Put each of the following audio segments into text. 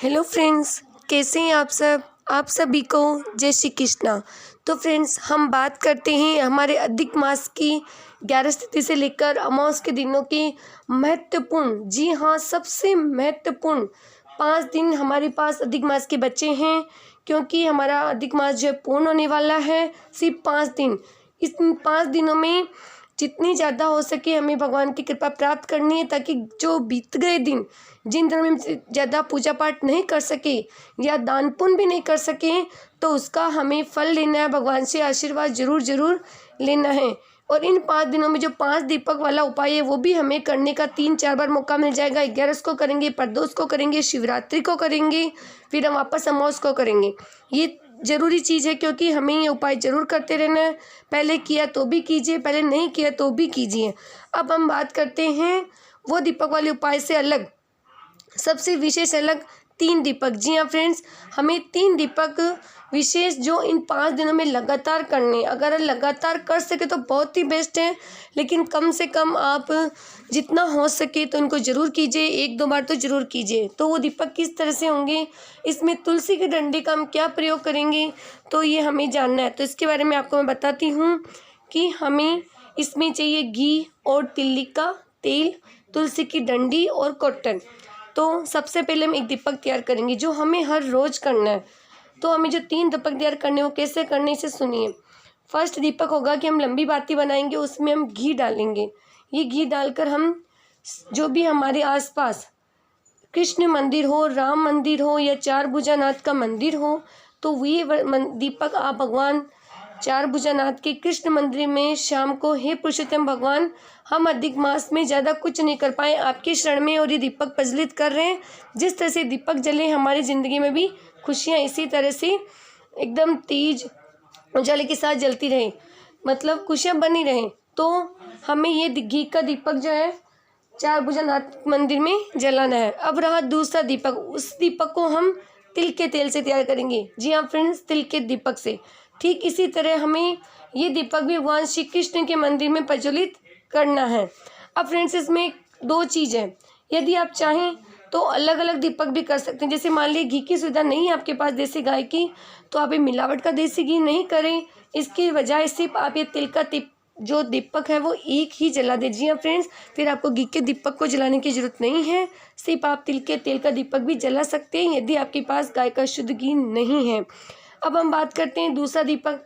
Hello friends, कैसे हैं आप सब। आप सभी को जय श्री कृष्णा। तो फ्रेंड्स, हम बात करते हैं हमारे अधिक मास की 11 तिथि से लेकर अमावस के दिनों की महत्वपूर्ण, जी हाँ, सबसे महत्वपूर्ण 5 दिन हमारे पास अधिक मास के बचे हैं, क्योंकि हमारा अधिक मास जो है पूर्ण होने वाला है। सिर्फ 5 दिन, इस 5 दिनों में जितनी ज़्यादा हो सके हमें भगवान की कृपा प्राप्त करनी है, ताकि जो बीत गए दिन, जिन दिनों में हम ज़्यादा पूजा पाठ नहीं कर सके या दान पुण्य भी नहीं कर सके, तो उसका हमें फल लेना है, भगवान से आशीर्वाद ज़रूर लेना है। और इन 5 दिनों में जो 5 दीपक वाला उपाय है वो भी हमें करने का 3-4 बार मौका मिल जाएगा। 11 को करेंगे, प्रदोष को करेंगे, शिवरात्रि को करेंगे, फिर हम वापस अमावस को करेंगे। ये ज़रूरी चीज़ है, क्योंकि हमें ये उपाय ज़रूर करते रहना है। पहले किया तो भी कीजिए, पहले नहीं किया तो भी कीजिए। अब हम बात करते हैं वो दीपक वाले उपाय से अलग, सबसे विशेष अलग 3 दीपक। जी हाँ फ्रेंड्स, हमें 3 दीपक विशेष जो इन 5 दिनों में लगातार करने, अगर लगातार कर सके तो बहुत ही बेस्ट है, लेकिन कम से कम आप जितना हो सके तो इनको ज़रूर कीजिए, 1-2 बार तो ज़रूर कीजिए। तो वो दीपक किस तरह से होंगे, इसमें तुलसी के डंडे का हम क्या प्रयोग करेंगे, तो ये हमें जानना है। तो इसके बारे में आपको मैं बताती हूँ कि हमें इसमें चाहिए घी और तिल्ली का तेल, तुलसी की डंडी और कॉटन। तो सबसे पहले हम एक दीपक तैयार करेंगे जो हमें हर रोज़ करना है। तो हमें जो 3 दीपक तैयार करने हो कैसे करने, इसे सुनिए। फर्स्ट दीपक होगा कि हम लंबी बाती बनाएंगे, उसमें हम घी डालेंगे। ये घी डालकर हम जो भी हमारे आसपास कृष्ण मंदिर हो, राम मंदिर हो या चार भुजानाथ का मंदिर हो, तो ये दीपक आप भगवान चार भुजानाथ के कृष्ण मंदिर में शाम को, हे पुरुषोत्तम भगवान, हम अधिक मास में ज़्यादा कुछ नहीं कर पाए, आपके शरण में और ये दीपक प्रज्वलित कर रहे हैं। जिस तरह से दीपक जले, हमारी ज़िंदगी में भी खुशियाँ इसी तरह से एकदम तेज उजाले के साथ जलती रहे, मतलब खुशियाँ बनी रहें। तो हमें ये घी का दीपक जो है चार भुजानाथ मंदिर में जलाना है। अब रहा दूसरा दीपक, उस दीपक को हम तिल के तेल से तैयार करेंगे। जी हाँ फ्रेंड्स, तिल के दीपक से। ठीक इसी तरह हमें ये दीपक भी भगवान श्री कृष्ण के मंदिर में प्रज्वलित करना है। अब फ्रेंड्स, इसमें 2 चीज़ है, यदि आप चाहें तो अलग अलग दीपक भी कर सकते हैं। जैसे मान लीजिए घी की सुविधा नहीं है आपके पास देसी गाय की, तो आप ये मिलावट का देसी घी नहीं करें, इसकी बजाय सिर्फ आप ये तिल का जो दीपक है वो एक ही जला दीजिए फ्रेंड्स। फिर आपको घी के दीपक को जलाने की ज़रूरत नहीं है, सिर्फ आप तिल के तेल का दीपक भी जला सकते हैं यदि आपके पास गाय का शुद्ध घी नहीं है। अब हम बात करते हैं दूसरा दीपक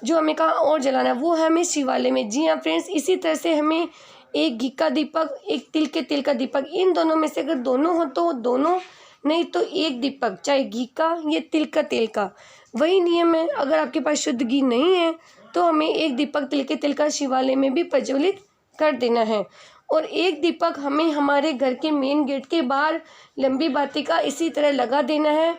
जो हमें कहाँ और जलाना है, वो है हमें शिवालय में। जी हाँ फ्रेंड्स, इसी तरह से हमें एक घी का दीपक, एक तिल के तेल का दीपक, इन दोनों में से अगर दोनों हो तो दोनों, नहीं तो एक दीपक, चाहे घी का या तिल का तेल का। वही नियम है, अगर आपके पास शुद्ध घी नहीं है तो हमें एक दीपक तिल के तेल का शिवालय में भी प्रज्वलित कर देना है। और एक दीपक हमें हमारे घर के मेन गेट के बाहर लंबी बाती का इसी तरह लगा देना है,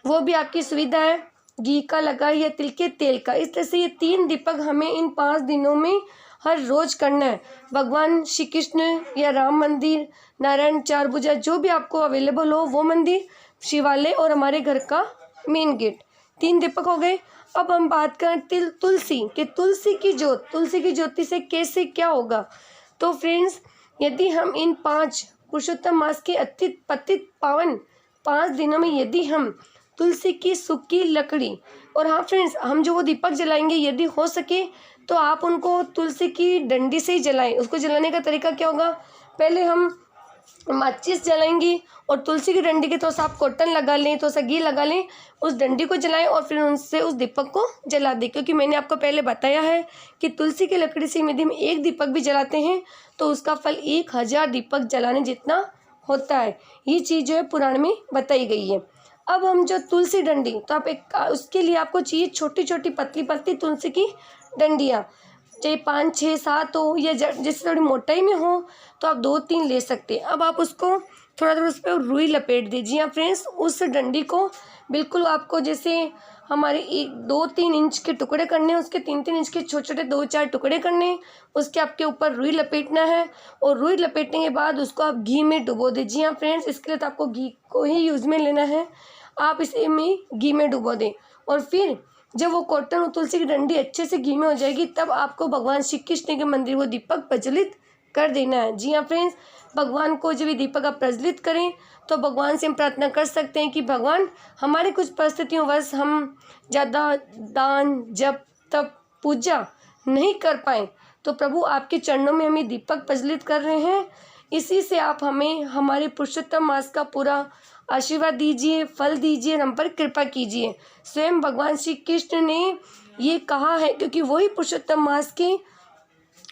वो भी आपकी सुविधा है, घी का लगा या तिल के तेल का। इस तरह से ये 3 दीपक हमें इन 5 दिनों में हर रोज़ करना है। भगवान श्री कृष्ण या राम मंदिर, नारायण चार भुजा, जो भी आपको अवेलेबल हो वो मंदिर, शिवालय और हमारे घर का मेन गेट, 3 दीपक हो गए। अब हम बात करें तुलसी के, तुलसी की ज्योति से कैसे क्या होगा। तो फ्रेंड्स, यदि हम इन 5 पुरुषोत्तम मास के अत्यंत पतित पावन 5 दिनों में यदि हम तुलसी की सूखी लकड़ी, और हाँ फ्रेंड्स, हम जो वो दीपक जलाएंगे यदि हो सके तो आप उनको तुलसी की डंडी से ही जलाएं। उसको जलाने का तरीका क्या होगा, पहले हम माचिस जलाएंगी और तुलसी की डंडी के, तो आप कॉटन लगा लें, तो घी लगा लें, उस डंडी को जलाएं और फिर उनसे उस दीपक को जला दें। क्योंकि मैंने आपको पहले बताया है कि तुलसी की लकड़ी से यदि हम एक दीपक भी जलाते हैं तो उसका फल 1000 दीपक जलाने जितना होता है। ये चीज़ जो है पुराण में बताई गई है। अब हम जो तुलसी डंडी, तो आप एक उसके लिए आपको चाहिए छोटी छोटी पतली पतली तुलसी की डंडियाँ, चाहे 5, 6, 7 हो या जैसे थोड़ी मोटाई में हो तो आप 2-3 ले सकते हैं। अब आप उसको थोड़ा थोड़ा उस पर रुई लपेट दीजिए। हाँ फ्रेंड्स, उस डंडी को बिल्कुल आपको जैसे हमारे 2-3 इंच के टुकड़े करने हैं, उसके 3-3 इंच के छोटे छोटे 2-4 टुकड़े करने हैं, उसके आपके ऊपर रुई लपेटना है और रुई लपेटने के बाद उसको आप घी में डुबो दीजिए। हाँ फ्रेंड्स, इसके लिए तो आपको घी को ही यूज़ में लेना है, आप इसे में घी में डुबो दें। और फिर जब वो कॉटन और तुलसी की डंडी अच्छे से घी में हो जाएगी, तब आपको भगवान श्री कृष्ण के मंदिर वो दीपक प्रज्वलित कर देना है। जी हाँ फ्रेंड्स, भगवान को जब ये दीपक आप प्रज्वलित करें तो भगवान से हम प्रार्थना कर सकते हैं कि भगवान हमारे कुछ परिस्थितियों वश हम ज़्यादा दान जप तप पूजा नहीं कर पाए, तो प्रभु आपके चरणों में हम ये दीपक प्रज्वलित कर रहे हैं। इसी से आप हमें हमारे पुरुषोत्तम मास का पूरा आशीर्वाद दीजिए, फल दीजिए, हम पर कृपा कीजिए। स्वयं भगवान श्री कृष्ण ने ये कहा है, क्योंकि वही पुरुषोत्तम मास की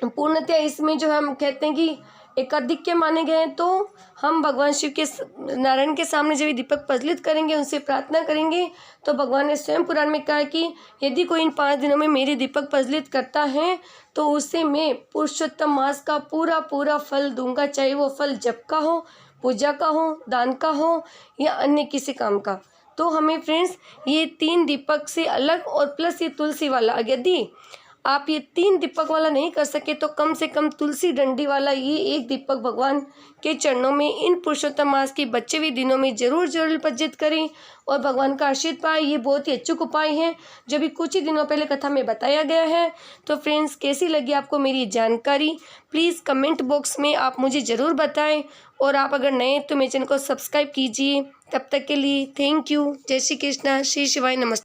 पूर्णतया इसमें जो हम कहते हैं कि एकाधिक्य माने गए हैं, तो हम भगवान शिव के नारायण के सामने जब ये दीपक प्रज्वलित करेंगे, उनसे प्रार्थना करेंगे, तो भगवान ने स्वयं पुराण में कहा कि यदि कोई इन 5 दिनों में मेरे दीपक प्रज्वलित करता है तो उसे मैं पुरुषोत्तम मास का पूरा पूरा फल दूंगा, चाहे वो फल जप का हो, पूजा का हो, दान का हो या अन्य किसी काम का। तो हमें फ्रेंड्स ये 3 दीपक से अलग और प्लस ये तुलसी वाला, यदि आप ये 3 दीपक वाला नहीं कर सके तो कम से कम तुलसी डंडी वाला ये 1 दीपक भगवान के चरणों में इन पुरुषोत्तम मास के बचे हुए दिनों में जरूर प्रज्वलित करें और भगवान का आशीर्वाद पाएं। ये बहुत ही अचूक उपाय है जो भी कुछ ही दिनों पहले कथा में बताया गया है। तो फ्रेंड्स, कैसी लगी आपको मेरी जानकारी, प्लीज़ कमेंट बॉक्स में आप मुझे ज़रूर बताएं, और आप अगर नए तो मेरे चैनल को सब्सक्राइब कीजिए। तब तक के लिए थैंक यू। जय श्री कृष्णा, श्री शिवाय, नमस्ते।